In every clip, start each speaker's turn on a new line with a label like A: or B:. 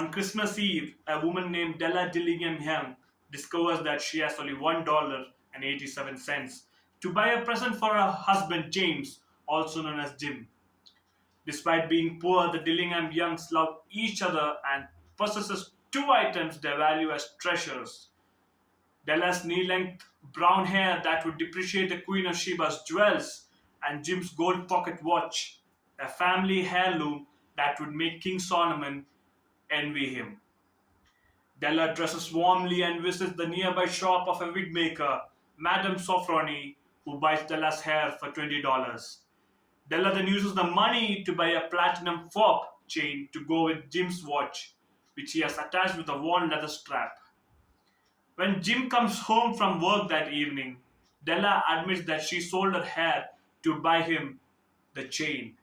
A: On Christmas Eve, a woman named Della Dillingham Young discovers that she has only $1.87 to buy a present for her husband James, also known as Jim. Despite being poor, the Dillingham Youngs love each other and possesses two items they value as treasures. Della's knee-length brown hair that would depreciate the Queen of Sheba's jewels, and Jim's gold pocket watch, a family heirloom that would make King Solomon envy him. Della dresses warmly and visits the nearby shop of a wig maker, Madame Sofroni, who buys Della's hair for $20. Della then uses the money to buy a platinum fob chain to go with Jim's watch, which he has attached with a worn leather strap. When Jim comes home from work that evening, Della admits that she sold her hair to buy him the chain.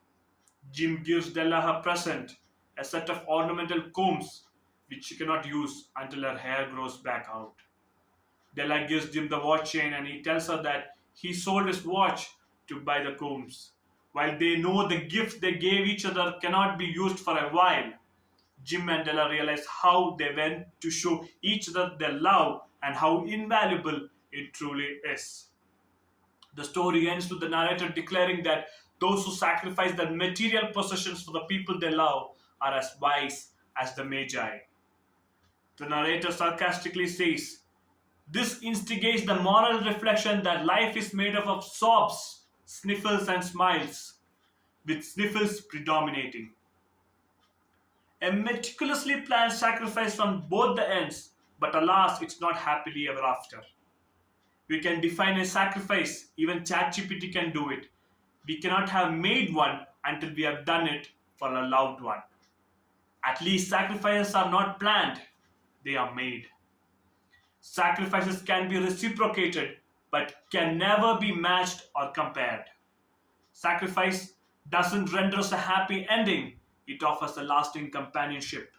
A: Jim gives Della her present, a set of ornamental combs which she cannot use until her hair grows back out. Della gives Jim the watch chain and he tells her that he sold his watch to buy the combs. While they know the gift they gave each other cannot be used for a while, Jim and Della realize how they went to show each other their love and how invaluable it truly is. The story ends with the narrator declaring that those who sacrifice their material possessions for the people they love are as wise as the Magi. The narrator sarcastically says, "This instigates the moral reflection that life is made up of sobs, sniffles, and smiles, with sniffles predominating. A meticulously planned sacrifice from both the ends, but alas, it's not happily ever after. We can define a sacrifice, even ChatGPT can do it. We cannot have made one until we have done it for a loved one. At least sacrifices are not planned, they are made. Sacrifices can be reciprocated, but can never be matched or compared. Sacrifice doesn't render us a happy ending, it offers a lasting companionship.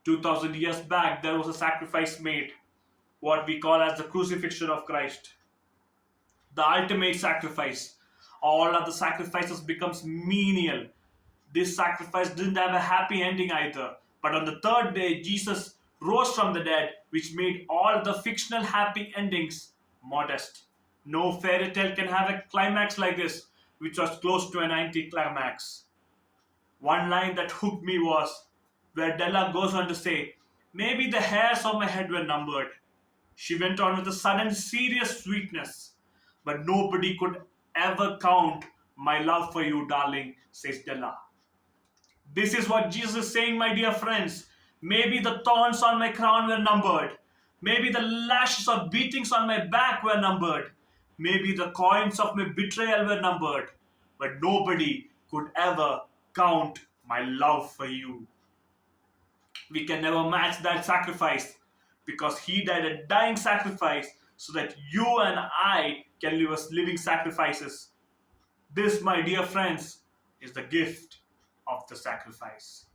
A: 2000 years back, there was a sacrifice made, what we call as the crucifixion of Christ. The ultimate sacrifice. All other sacrifices becomes menial. This sacrifice didn't have a happy ending either. But on the third day, Jesus rose from the dead, which made all the fictional happy endings modest. No fairy tale can have a climax like this, which was close to an anticlimax. One line that hooked me was where Della goes on to say, "Maybe the hairs of my head were numbered." She went on with a sudden serious sweetness. "But nobody could ever count my love for you, darling," says Della. This is what Jesus is saying, my dear friends. Maybe the thorns on my crown were numbered. Maybe the lashes of beatings on my back were numbered. Maybe the coins of my betrayal were numbered. But nobody could ever count my love for you. We can never match that sacrifice because he died a dying sacrifice so that you and I can live as living sacrifices. This, my dear friends, is the gift of the sacrifice.